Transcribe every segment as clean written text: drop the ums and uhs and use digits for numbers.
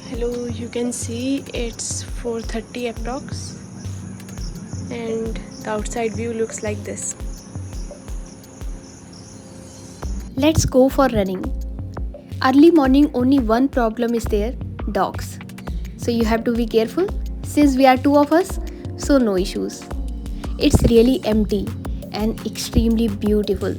Hello, you can see it's 4:30 approx and the outside view looks like this. Let's go for running. Early morning, only one problem is there: dogs. So you have to be careful. Since we are two of us, so no issues. It's really empty and extremely beautiful.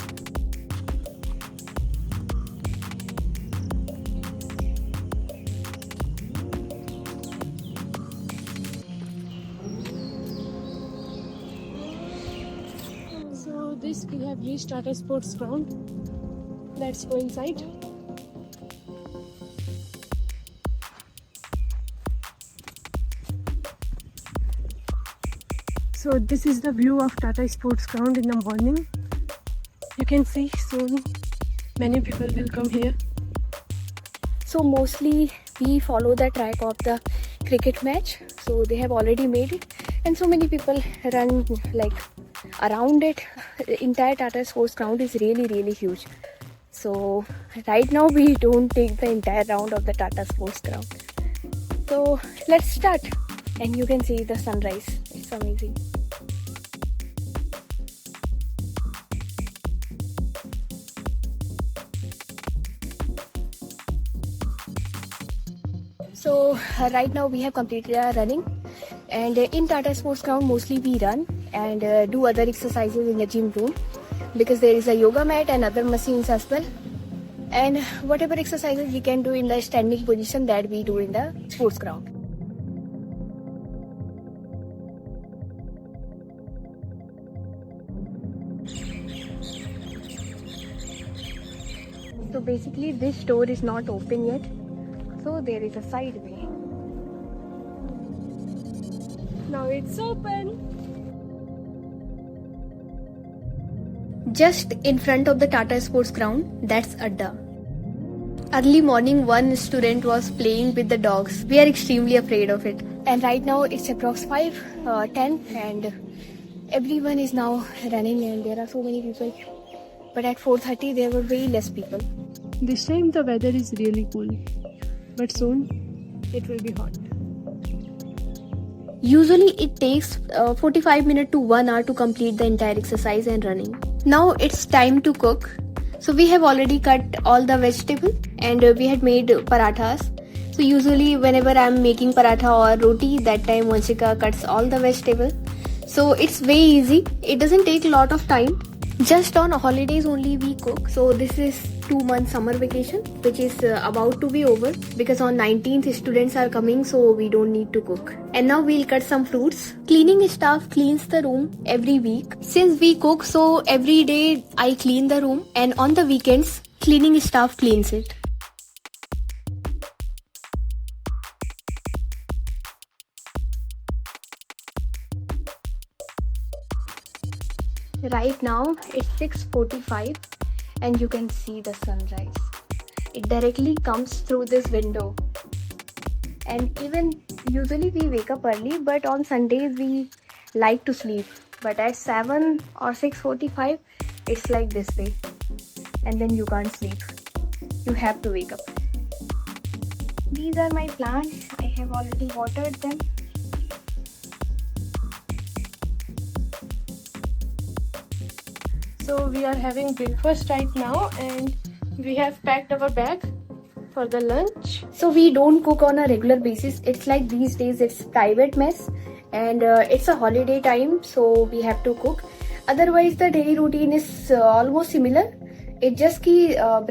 So this we have reached Tata Sports Ground. Let's go inside. So this is the view of Tata Sports Ground in the morning. You can see soon many people will come here. So mostly we follow the track of the cricket match. So they have already made it, and so many people run like around it. The entire Tata Sports Ground is really huge. So right now we don't take the entire round of the Tata Sports Ground. So let's start, and you can see the sunrise. It's amazing. So right now we have completed our running, and in Tata Sports Ground mostly we run and do other exercises in the gym room, because there is a yoga mat and other machines as well, and whatever exercises we can do in the standing position, that we do in the sports ground. So basically this door is not open yet, so there is a side way. Now it's open. Just in front of the Tata Sports Ground, that's Adda. Early morning, one student was playing with the dogs. We are extremely afraid of it. And right now it's approx 5:10, and everyone is now running, and there are so many people. But at 4:30 there were way less people. This time the weather is really cool, but soon it will be hot. Usually it takes 45 minutes to 1 hour to complete the entire exercise and running. Now it's time to cook. So we have already cut all the vegetable, and we had made parathas. So usually whenever I'm making paratha or roti, that time Vanshika cuts all the vegetable. So it's way easy. It doesn't take a lot of time. Just on holidays only we cook. So this is 2 month summer vacation, which is about to be over, because on 19th students are coming, so we don't need to cook. And now we'll cut some fruits. Cleaning staff cleans the room every week. Since we cook, so every day I clean the room, and on the weekends cleaning staff cleans it. Right now it's 6:45, and you can see the sunrise. It directly comes through this window. And even usually we wake up early, but on Sundays we like to sleep. But at 7 or 6:45 it's like this way, and then you can't sleep. You have to wake up. These are my plants. I have already watered them. So we are having breakfast right now, and we have packed our bag for the lunch. So we don't cook on a regular basis. It's like these days it's private mess, and it's a holiday time, so we have to cook. Otherwise the daily routine is almost similar. It just ki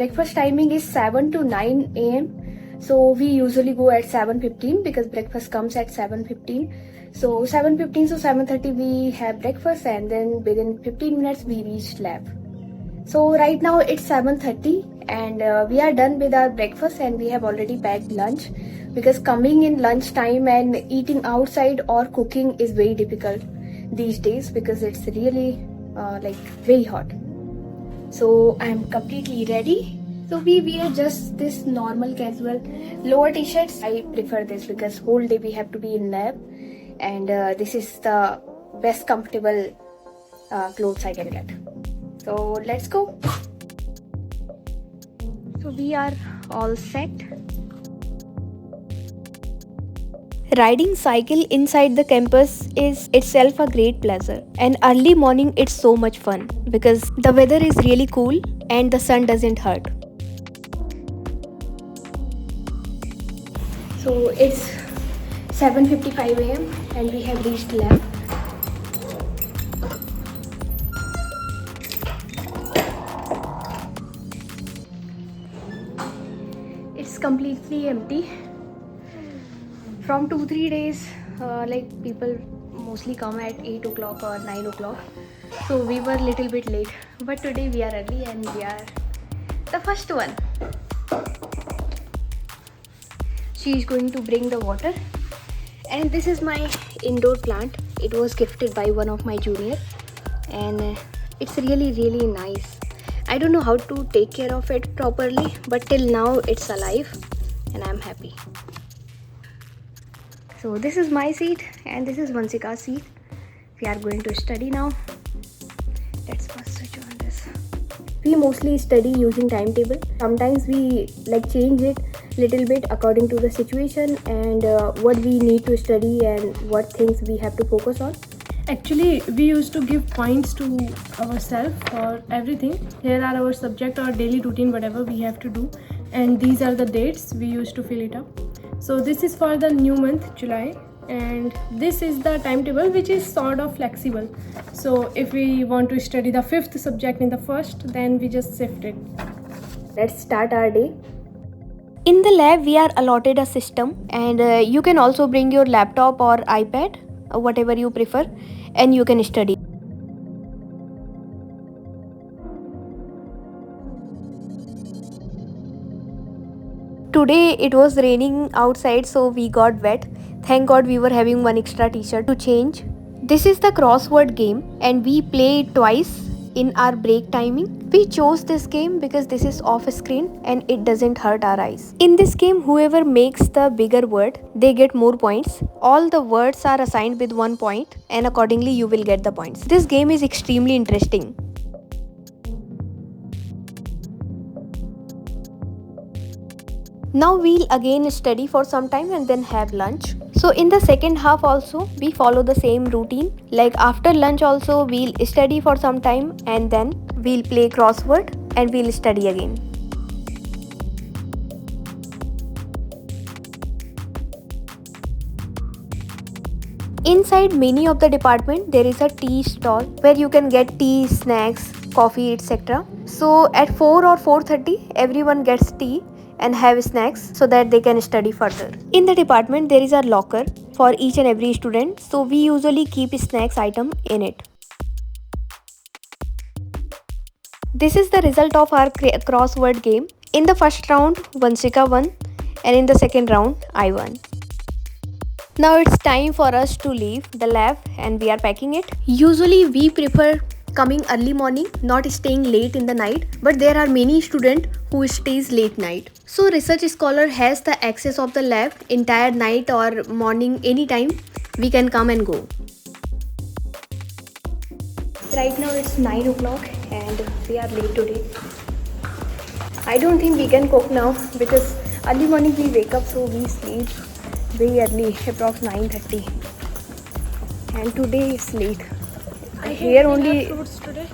breakfast timing is 7 to 9 a.m. So we usually go at 7:15, because breakfast comes at 7:15. So 7:15 to 7:30 we have breakfast, and then within 15 minutes we reach lab. So right now it's 7:30, and we are done with our breakfast, and we have already packed lunch, because coming in lunch time and eating outside or cooking is very difficult these days, because it's really like very hot. So I'm completely ready. So we wear just this normal casual lower t-shirts. I prefer this because whole day we have to be in lab, and this is the best comfortable clothes I can get. So let's go. So we are all set. Riding cycle inside the campus is itself a great pleasure, and early morning it's so much fun because the weather is really cool and the sun doesn't hurt. So it's 7:55 a.m. and we have reached lab. It's completely empty. From 2-3 days, like people mostly come at 8 o'clock or 9 o'clock. So we were little bit late. But today we are early and we are the first one. She is going to bring the water. And this is my indoor plant. It was gifted by one of my junior. And it's really nice. I don't know how to take care of it properly. But till now it's alive. And I'm happy. So this is my seat and this is Vansika's seat. We are going to study now. Let's first switch on this. We mostly study using timetable. Sometimes we like change it little bit according to the situation and what we need to study and what things we have to focus on. Actually, we used to give points to ourselves for everything. Here are our subject or daily routine, whatever we have to do. And these are the dates we used to fill it up. So this is for the new month, July. And this is the timetable, which is sort of flexible. So if we want to study the 5th subject in the first, then we just shift it. Let's start our day. In the lab, we are allotted a system and you can also bring your laptop or iPad, whatever you prefer, and you can study. Today it was raining outside, so we got wet. Thank God we were having one extra t-shirt to change. This is the crossword game and we play it twice in our break timing. We chose this game because this is off screen and it doesn't hurt our eyes. In this game, whoever makes the bigger word, they get more points. All the words are assigned with 1 point and accordingly you will get the points. This game is extremely interesting. Now we'll again study for some time and then have lunch. So in the second half also we follow the same routine. Like after lunch also we'll study for some time and then we'll play crossword and we'll study again. Inside many of the department there is a tea stall where you can get tea, snacks, coffee, etc. So at 4 or 4:30 everyone gets tea and have snacks so that they can study further. In the department there is a locker for each and every student, so we usually keep snacks item in it. This is the result of our crossword game. In the first round Vansika won and in the second round I won. Now it's time for us to leave the lab and we are packing it. Usually we prefer coming early morning, not staying late in the night, but there are many students who stays late night. So research scholar has the access of the lab entire night or morning anytime. We can come and go. Right now it's 9 o'clock and we are late today. I don't think we can cook now because early morning we wake up, so we sleep very early, approx 9:30. And today is late. Here only Fruits today.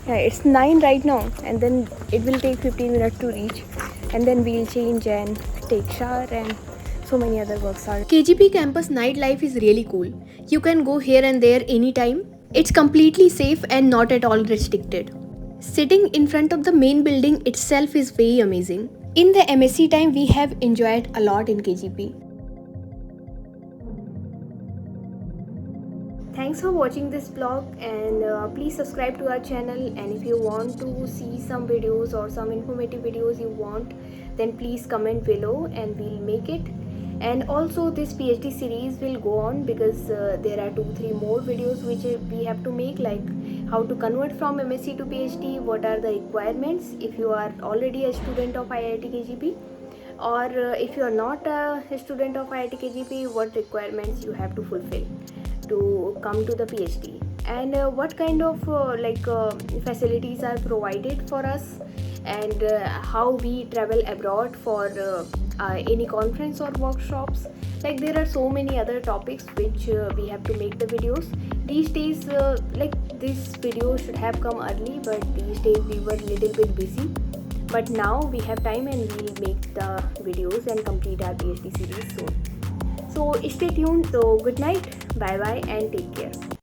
Yeah, it's 9 right now and then it will take 15 minutes to reach and then we'll change and take shower and so many other works are. KGP campus nightlife is really cool. You can go here and there anytime. It's completely safe and not at all restricted. Sitting in front of the main building itself is very amazing. In the MSc time we have enjoyed a lot in KGP. Thanks for watching this vlog and please subscribe to our channel, and if you want to see some videos or some informative videos you want, then please comment below and we'll make it. And also this PhD series will go on because there are 2-3 more videos which we have to make, like how to convert from MSc to PhD, what are the requirements if you are already a student of IIT KGP, or if you are not a student of IIT KGP, what requirements you have to fulfill to come to the PhD, and what kind of facilities are provided for us, and how we travel abroad for any conference or workshops. Like there are so many other topics which we have to make the videos. These days like this video should have come early, but these days we were little bit busy. But now we have time and we'll make the videos and complete our PhD series soon. So stay tuned. So good night, bye bye, and take care.